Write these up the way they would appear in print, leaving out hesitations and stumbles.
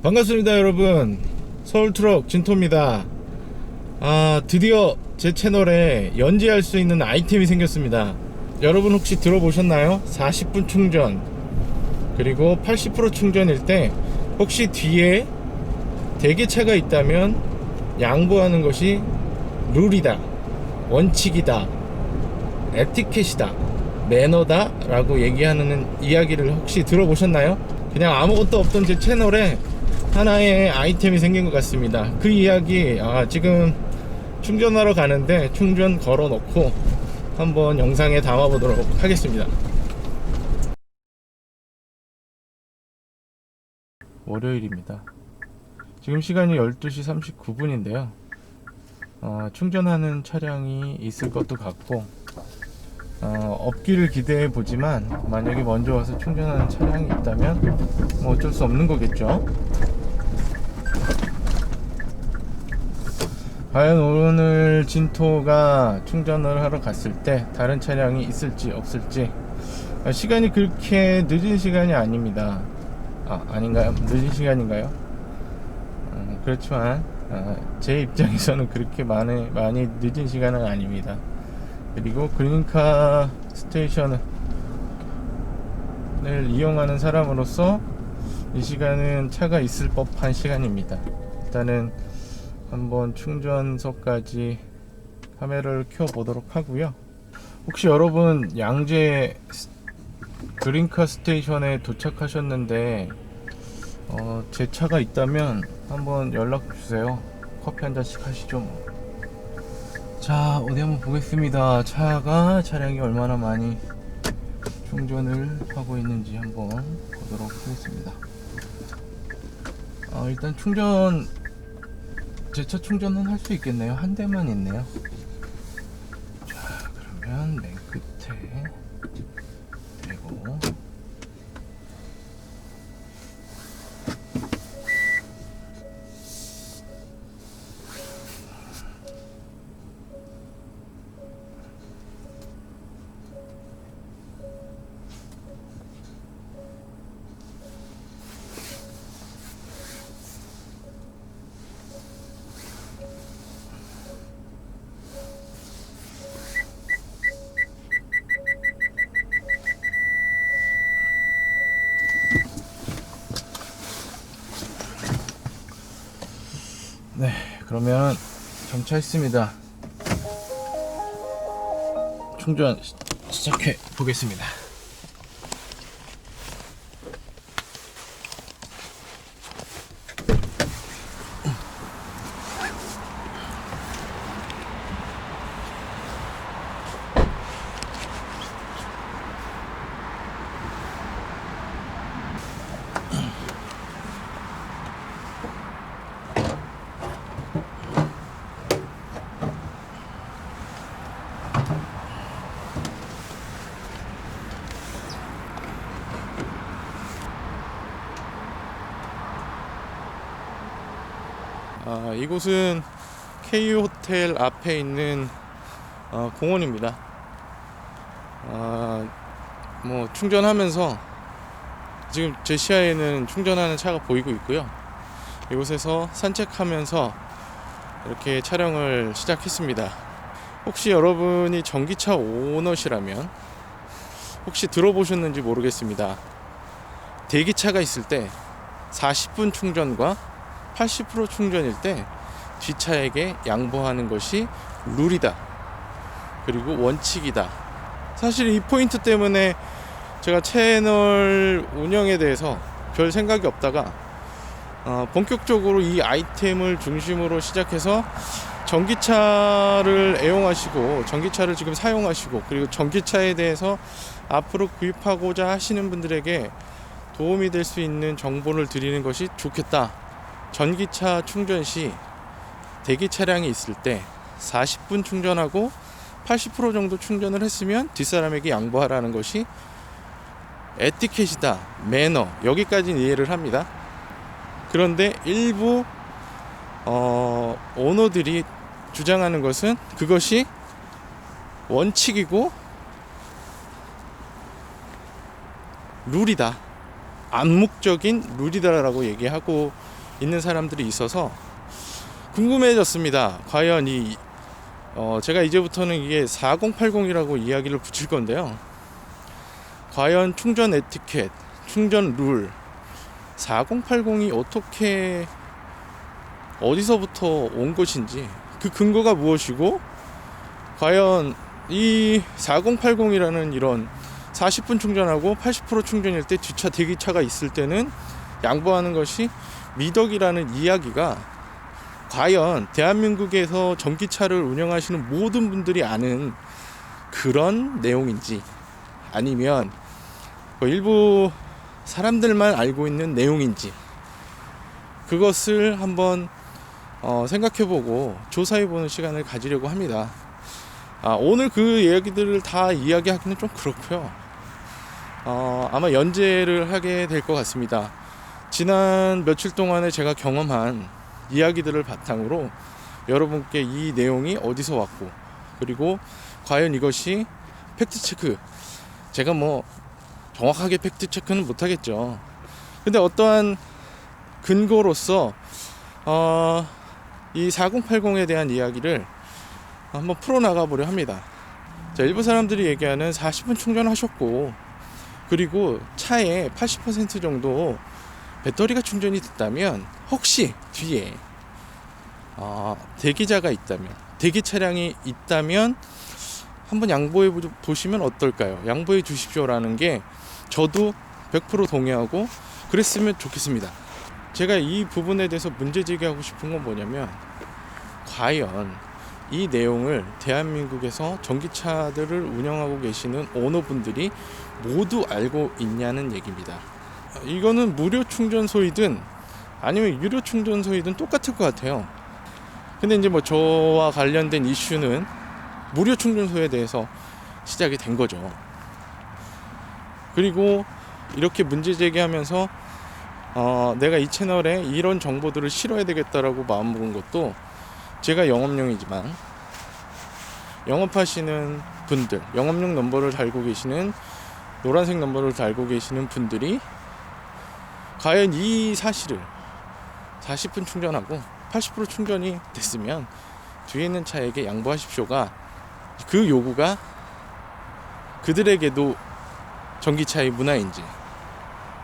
반갑습니다 여러분, 서울트럭 진토입니다. 드디어 제 채널에 연재할 수 있는 아이템이 생겼습니다. 여러분 혹시 들어보셨나요? 40분 충전 그리고 80% 충전일 때 혹시 뒤에 대기차가 있다면 양보하는 것이 룰이다, 원칙이다, 에티켓이다, 매너다 라고 얘기하는 이야기를 혹시 들어보셨나요? 그냥 아무것도 없던 제 채널에 하나의 아이템이 생긴 것 같습니다. 그 이야기 지금 충전하러 가는데 충전 걸어 놓고 한번 영상에 담아 보도록 하겠습니다. 월요일입니다. 지금 시간이 12시 39분인데요 충전하는 차량이 있을 것도 같고 없기를 기대해 보지만 만약에 먼저 와서 충전하는 차량이 있다면 뭐 어쩔 수 없는 거겠죠. 과연 오늘 진토가 충전을 하러 갔을 때 다른 차량이 있을지 없을지. 시간이 그렇게 늦은 시간이 아닙니다. 아닌가요? 늦은 시간인가요? 그렇지만 제 입장에서는 그렇게 많이 늦은 시간은 아닙니다. 그리고 그린카 스테이션을 이용하는 사람으로서 이 시간은 차가 있을 법한 시간입니다. 일단은 한번 충전소까지 카메라를 켜 보도록 하고요. 혹시 여러분 양재 그린카 스테이션에 도착하셨는데 제 차가 있다면 한번 연락 주세요. 커피 한 잔씩 하시죠. 자, 어디 한번 보겠습니다. 차량이 얼마나 많이 충전을 하고 있는지 한번 보도록 하겠습니다. 일단 제 차 충전은 할 수 있겠네요. 한 대만 있네요. 자, 그러면 맨 끝에 대고 네, 그러면 정차했습니다. 충전 시작해 보겠습니다. 이곳은 K호텔 앞에 있는 공원입니다. 뭐 충전하면서 지금 제 시야에는 충전하는 차가 보이고 있고요. 이곳에서 산책하면서 이렇게 촬영을 시작했습니다. 혹시 여러분이 전기차 오너시라면 혹시 들어보셨는지 모르겠습니다. 대기차가 있을 때 40분 충전과 80% 충전일 때 뒷차에게 양보하는 것이 룰이다, 그리고 원칙이다. 사실 이 포인트 때문에 제가 채널 운영에 대해서 별 생각이 없다가 본격적으로 이 아이템을 중심으로 시작해서 전기차를 애용하시고 전기차를 지금 사용하시고 그리고 전기차에 대해서 앞으로 구입하고자 하시는 분들에게 도움이 될 수 있는 정보를 드리는 것이 좋겠다. 전기차 충전 시 대기 차량이 있을 때 40분 충전하고 80% 정도 충전을 했으면 뒷사람에게 양보하라는 것이 에티켓이다, 매너, 여기까지는 이해를 합니다. 그런데 일부 오너들이 주장하는 것은 그것이 원칙이고 룰이다, 암묵적인 룰이다라고 얘기하고 있는 사람들이 있어서 궁금해졌습니다. 과연 제가 이제부터는 이게 4080이라고 이야기를 붙일 건데요. 과연 충전 에티켓, 충전 룰 4080이 어떻게 어디서부터 온 것인지, 그 근거가 무엇이고, 과연 이 4080이라는 이런 40분 충전하고 80% 충전일 때 뒷차 대기차가 있을 때는 양보하는 것이 미덕이라는 이야기가 과연 대한민국에서 전기차를 운영하시는 모든 분들이 아는 그런 내용인지, 아니면 일부 사람들만 알고 있는 내용인지, 그것을 한번 생각해보고 조사해보는 시간을 가지려고 합니다. 오늘 그 이야기들을 다 이야기하기는 좀 그렇고요. 아마 연재를 하게 될 것 같습니다. 지난 며칠 동안에 제가 경험한 이야기들을 바탕으로 여러분께 이 내용이 어디서 왔고, 그리고 과연 이것이 팩트체크, 제가 뭐 정확하게 팩트체크는 못하겠죠. 근데 어떠한 근거로서 이 4080에 대한 이야기를 한번 풀어나가 보려 합니다. 자, 일부 사람들이 얘기하는 40분 충전하셨고, 그리고 차에 80% 정도 배터리가 충전이 됐다면, 혹시 뒤에 대기자가 있다면, 대기 차량이 있다면 한번 양보해 보시면 어떨까요? 양보해 주십시오라는 게 저도 100% 동의하고 그랬으면 좋겠습니다. 제가 이 부분에 대해서 문제 제기하고 싶은 건 뭐냐면, 과연 이 내용을 대한민국에서 전기차들을 운영하고 계시는 오너분들이 모두 알고 있냐는 얘기입니다. 이거는 무료 충전소이든 아니면 유료 충전소이든 똑같을 것 같아요. 근데 이제 뭐 저와 관련된 이슈는 무료 충전소에 대해서 시작이 된 거죠. 그리고 이렇게 문제 제기하면서 내가 이 채널에 이런 정보들을 실어야 되겠다라고 마음먹은 것도, 제가 영업용이지만 영업하시는 분들, 영업용 넘버를 달고 계시는, 노란색 넘버를 달고 계시는 분들이 과연 이 사실을 40분 충전하고 80% 충전이 됐으면 뒤에 있는 차에게 양보하십시오가, 그 요구가 그들에게도 전기차의 문화인지,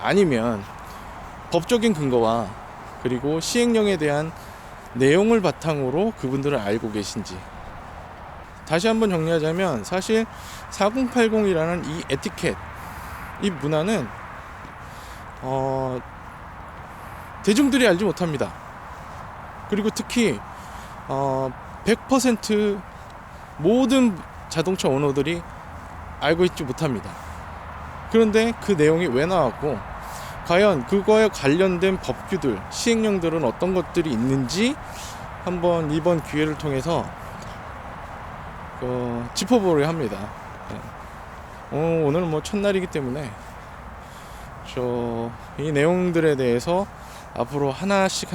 아니면 법적인 근거와 그리고 시행령에 대한 내용을 바탕으로 그분들을 알고 계신지. 다시 한번 정리하자면, 사실 4080이라는 이 에티켓, 이 문화는 대중들이 알지 못합니다. 그리고 특히 100% 모든 자동차 오너들이 알고 있지 못합니다. 그런데 그 내용이 왜 나왔고, 과연 그거에 관련된 법규들, 시행령들은 어떤 것들이 있는지 한번 이번 기회를 통해서 짚어보려 합니다. 오늘 뭐 첫날이기 때문에 이 내용들에 대해서 앞으로 하나씩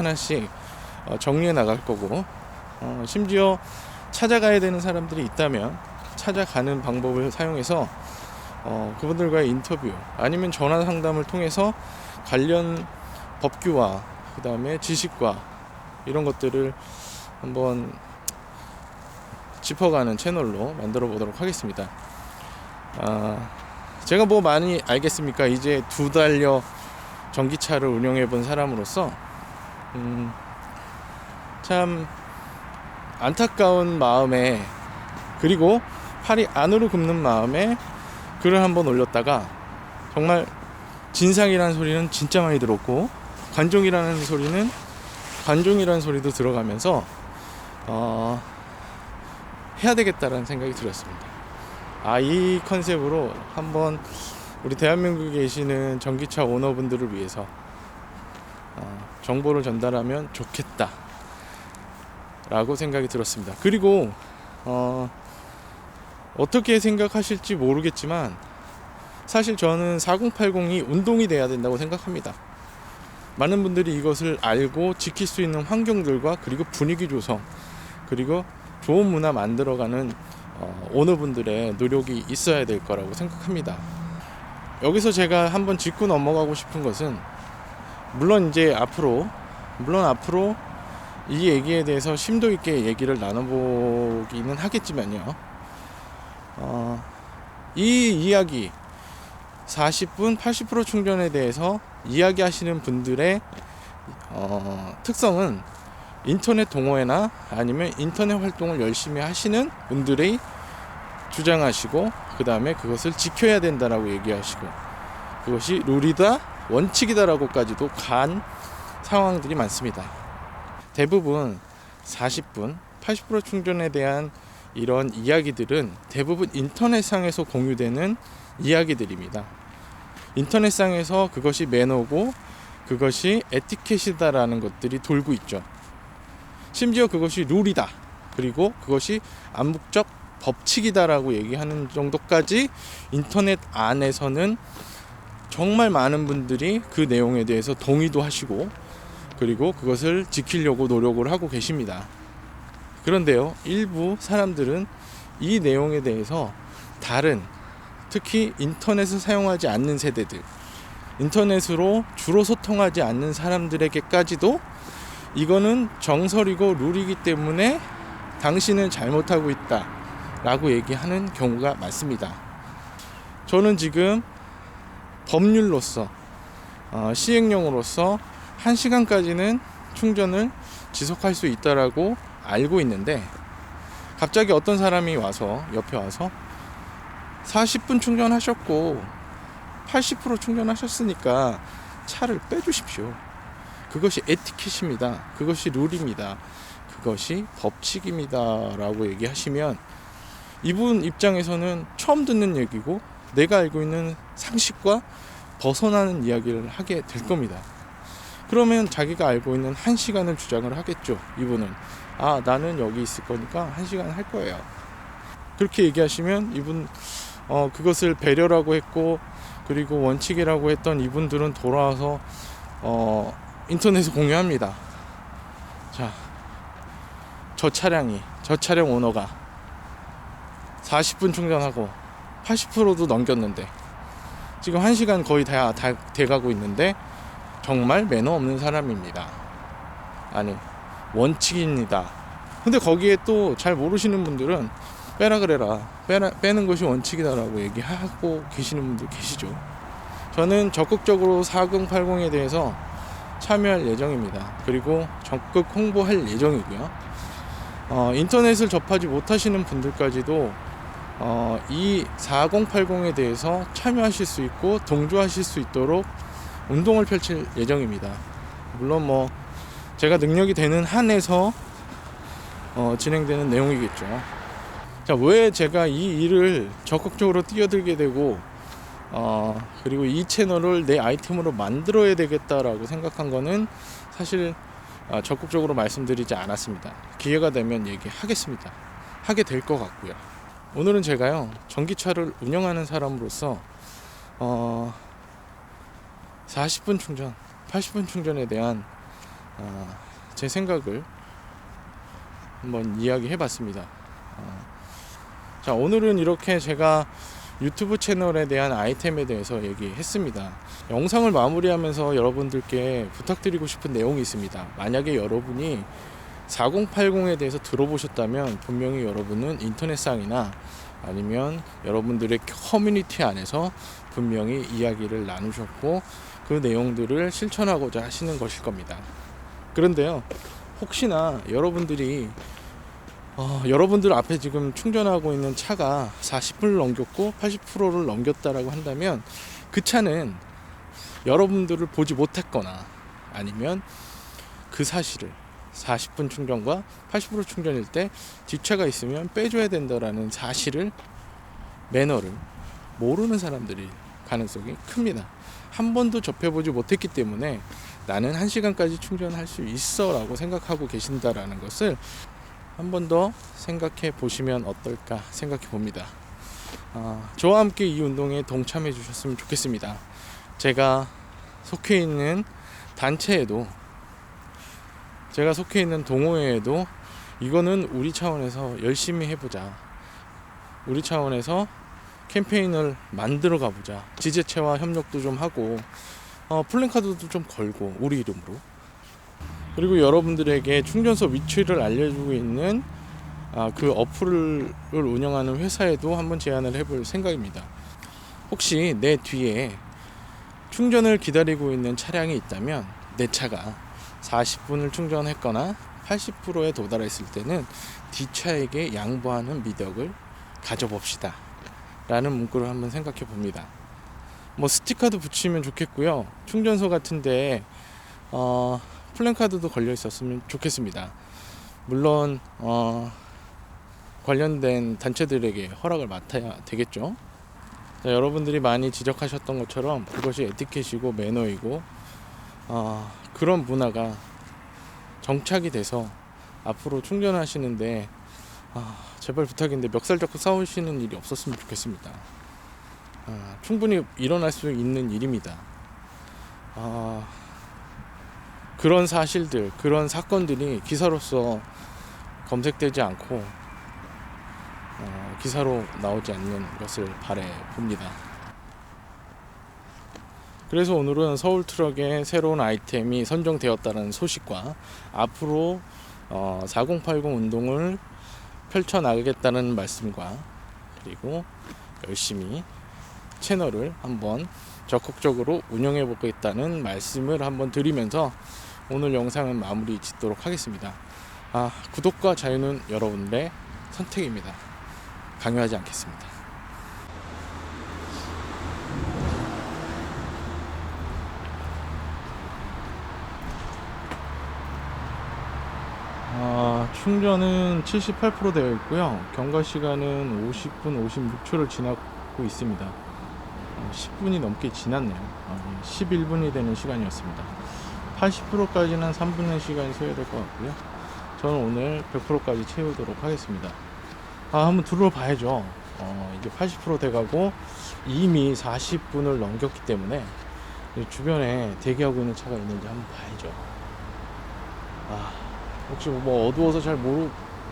정리해 나갈 거고, 심지어 찾아가야 되는 사람들이 있다면 찾아가는 방법을 사용해서 그분들과의 인터뷰, 아니면 전화 상담을 통해서 관련 법규와 그 다음에 지식과 이런 것들을 한번 짚어가는 채널로 만들어 보도록 하겠습니다. 제가 뭐 많이 알겠습니까? 이제 2달여 전기차를 운영해 본 사람으로서 참 안타까운 마음에, 그리고 팔이 안으로 굽는 마음에 글을 한번 올렸다가, 정말 진상이라는 소리는 진짜 많이 들었고, 관종이라는 소리도 들어가면서 해야 되겠다라는 생각이 들었습니다. 이 컨셉으로 한번 우리 대한민국에 계시는 전기차 오너분들을 위해서 정보를 전달하면 좋겠다 라고 생각이 들었습니다. 그리고 어떻게 생각하실지 모르겠지만, 사실 저는 4080이 운동이 돼야 된다고 생각합니다. 많은 분들이 이것을 알고 지킬 수 있는 환경들과, 그리고 분위기 조성, 그리고 좋은 문화 만들어가는 오너분들의 노력이 있어야 될 거라고 생각합니다. 여기서 제가 한번 짚고 넘어가고 싶은 것은 물론 앞으로 이 얘기에 대해서 심도 있게 얘기를 나눠보기는 하겠지만요. 이 이야기 40분 80% 충전에 대해서 이야기하시는 분들의 특성은 인터넷 동호회나 아니면 인터넷 활동을 열심히 하시는 분들이 주장하시고, 그 다음에 그것을 지켜야 된다라고 얘기하시고, 그것이 룰이다, 원칙이다라고까지도 간 상황들이 많습니다. 대부분 40분 80% 충전에 대한 이런 이야기들은 대부분 인터넷상에서 공유되는 이야기들입니다. 인터넷상에서 그것이 매너고 그것이 에티켓이다라는 것들이 돌고 있죠. 심지어 그것이 룰이다, 그리고 그것이 암묵적 법칙이다라고 얘기하는 정도까지 인터넷 안에서는 정말 많은 분들이 그 내용에 대해서 동의도 하시고, 그리고 그것을 지키려고 노력을 하고 계십니다. 그런데요, 일부 사람들은 이 내용에 대해서 다른, 특히 인터넷을 사용하지 않는 세대들, 인터넷으로 주로 소통하지 않는 사람들에게까지도 이거는 정설이고 룰이기 때문에 당신은 잘못하고 있다 라고 얘기하는 경우가 많습니다. 저는 지금 법률로서 시행령으로서 1시간까지는 충전을 지속할 수 있다라고 알고 있는데, 갑자기 어떤 사람이 와서 옆에 와서 40분 충전하셨고 80% 충전하셨으니까 차를 빼주십시오. 그것이 에티켓입니다. 그것이 룰입니다. 그것이 법칙입니다 라고 얘기하시면 이분 입장에서는 처음 듣는 얘기고 내가 알고 있는 상식과 벗어나는 이야기를 하게 될 겁니다. 그러면 자기가 알고 있는 1시간을 주장을 하겠죠. 이분은 나는 여기 있을 거니까 1시간 할 거예요. 그렇게 얘기하시면 이분 그것을 배려라고 했고, 그리고 원칙이라고 했던 이분들은 돌아와서 인터넷에 공유합니다. 자, 저 차량 오너가 40분 충전하고 80%도 넘겼는데 지금 1시간 거의 다 돼가고 있는데 정말 매너 없는 사람입니다. 아니, 원칙입니다. 근데 거기에 또 잘 모르시는 분들은 빼라 그래라, 빼는 것이 원칙이다라고 얘기하고 계시는 분들 계시죠. 저는 적극적으로 4080에 대해서 참여할 예정입니다. 그리고 적극 홍보할 예정이고요. 인터넷을 접하지 못하시는 분들까지도 이 4080에 대해서 참여하실 수 있고 동조하실 수 있도록 운동을 펼칠 예정입니다. 물론 제가 능력이 되는 한에서 진행되는 내용이겠죠. 자, 왜 제가 이 일을 적극적으로 뛰어들게 되고 그리고 이 채널을 내 아이템으로 만들어야 되겠다라고 생각한 거는 사실 적극적으로 말씀드리지 않았습니다. 기회가 되면 얘기하겠습니다. 하게 될 것 같고요. 오늘은 제가요, 전기차를 운영하는 사람으로서 40분 충전, 80분 충전에 대한 제 생각을 한번 이야기해 봤습니다. 자, 오늘은 이렇게 제가 유튜브 채널에 대한 아이템에 대해서 얘기했습니다. 영상을 마무리하면서 여러분들께 부탁드리고 싶은 내용이 있습니다. 만약에 여러분이 4080에 대해서 들어보셨다면 분명히 여러분은 인터넷상이나 아니면 여러분들의 커뮤니티 안에서 분명히 이야기를 나누셨고 그 내용들을 실천하고자 하시는 것일 겁니다. 그런데요, 혹시나 여러분들이 여러분들 앞에 지금 충전하고 있는 차가 40분을 넘겼고 80%를 넘겼다라고 한다면 그 차는 여러분들을 보지 못했거나 아니면 그 사실을 40분 충전과 80% 충전일 때 뒷차가 있으면 빼줘야 된다라는 사실을, 매너를 모르는 사람들이 가능성이 큽니다. 한 번도 접해보지 못했기 때문에 나는 1시간까지 충전할 수 있어 라고 생각하고 계신다라는 것을 한 번 더 생각해 보시면 어떨까 생각해 봅니다. 저와 함께 이 운동에 동참해 주셨으면 좋겠습니다. 제가 속해 있는 단체에도, 제가 속해 있는 동호회에도 이거는 우리 차원에서 열심히 해보자, 우리 차원에서 캠페인을 만들어 가보자. 지자체와 협력도 좀 하고 플랜카드도 좀 걸고 우리 이름으로. 그리고 여러분들에게 충전소 위치를 알려주고 있는 그 어플을 운영하는 회사에도 한번 제안을 해볼 생각입니다. 혹시 내 뒤에 충전을 기다리고 있는 차량이 있다면 내 차가 40분을 충전했거나 80%에 도달했을 때는 뒷차에게 양보하는 미덕을 가져봅시다 라는 문구를 한번 생각해 봅니다. 뭐 스티커도 붙이면 좋겠고요. 충전소 같은데 플랜카드도 걸려 있었으면 좋겠습니다. 물론 관련된 단체들에게 허락을 맡아야 되겠죠. 자, 여러분들이 많이 지적하셨던 것처럼 그것이 에티켓이고 매너이고 그런 문화가 정착이 돼서 앞으로 충전하시는데 제발 부탁인데 멱살 잡고 싸우시는 일이 없었으면 좋겠습니다. 충분히 일어날 수 있는 일입니다. 그런 사실들, 그런 사건들이 기사로서 검색되지 않고 기사로 나오지 않는 것을 바라봅니다. 그래서 오늘은 서울 트럭에 새로운 아이템이 선정되었다는 소식과 앞으로 4080 운동을 펼쳐나가겠다는 말씀과 그리고 열심히 채널을 한번 적극적으로 운영해 보겠다는 말씀을 한번 드리면서 오늘 영상은 마무리 짓도록 하겠습니다. 구독과 자유는 여러분의 선택입니다. 강요하지 않겠습니다. 충전은 78% 되어 있고요. 경과 시간은 50분 56초를 지나고 있습니다. 10분이 넘게 지났네요. 11분이 되는 시간이었습니다. 80%까지는 한 3분의 시간이 소요될 것 같고요. 저는 오늘 100%까지 채우도록 하겠습니다. 한번 둘러봐야죠. 이제 80% 돼가고 이미 40분을 넘겼기 때문에 주변에 대기하고 있는 차가 있는지 한번 봐야죠. 혹시 뭐 어두워서 잘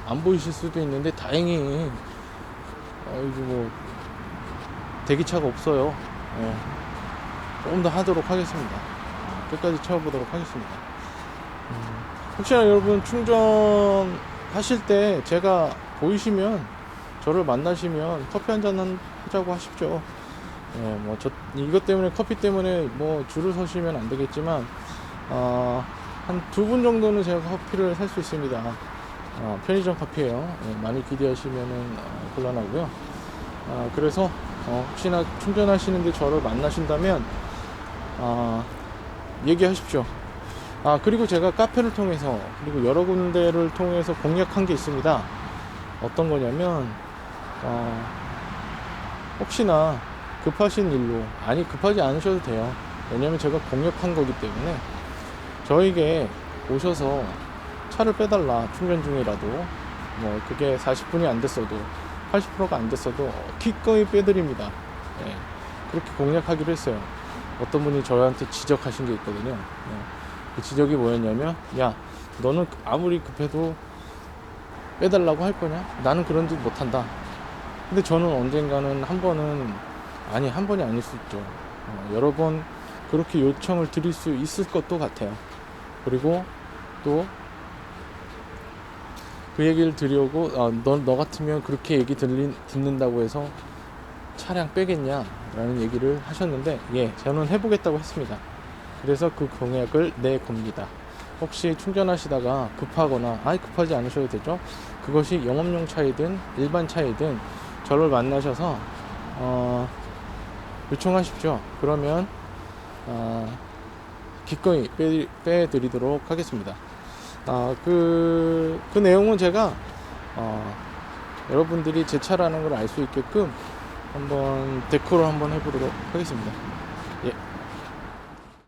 안 보이실 수도 있는데 다행히 대기차가 없어요. 조금 더 하도록 하겠습니다. 끝까지 채워보도록 하겠습니다. 혹시나 여러분 충전하실 때 제가 보이시면 저를 만나시면 커피 한잔 하자고 하십시오. 이것 때문에 커피 때문에 줄을 서시면 안 되겠지만 한 2분 정도는 제가 커피를 살 수 있습니다. 편의점 커피예요. 많이 기대하시면은 곤란하고요. 그래서 혹시나 충전하시는데 저를 만나신다면 얘기하십시오. 그리고 제가 카페를 통해서 그리고 여러 군데를 통해서 공략한 게 있습니다. 어떤 거냐면 혹시나 급하신 일로 급하지 않으셔도 돼요. 왜냐면 제가 공략한 거기 때문에 저에게 오셔서 차를 빼달라, 충전 중이라도 그게 40분이 안 됐어도 80%가 안 됐어도 기꺼이 빼드립니다. 그렇게 공략하기로 했어요. 어떤 분이 저한테 지적하신 게 있거든요. 그 지적이 뭐였냐면, 야, 너는 아무리 급해도 빼달라고 할 거냐? 나는 그런 짓 못한다. 근데 저는 언젠가는 한 번은 한 번이 아닐 수 있죠. 여러 번 그렇게 요청을 드릴 수 있을 것도 같아요. 그리고 또 그 얘기를 드리려고 너 같으면 그렇게 얘기 듣는다고 해서 차량 빼겠냐 라는 얘기를 하셨는데, 저는 해보겠다고 했습니다. 그래서 그 공약을 내 겁니다. 혹시 충전하시다가 급하거나 급하지 않으셔도 되죠. 그것이 영업용 차이든 일반 차이든 저를 만나셔서 요청하십시오. 그러면 기꺼이 빼드리도록 하겠습니다. 그 내용은 제가 여러분들이 제 차라는 걸 알 수 있게끔 한번 데코를 한번 해보도록 하겠습니다.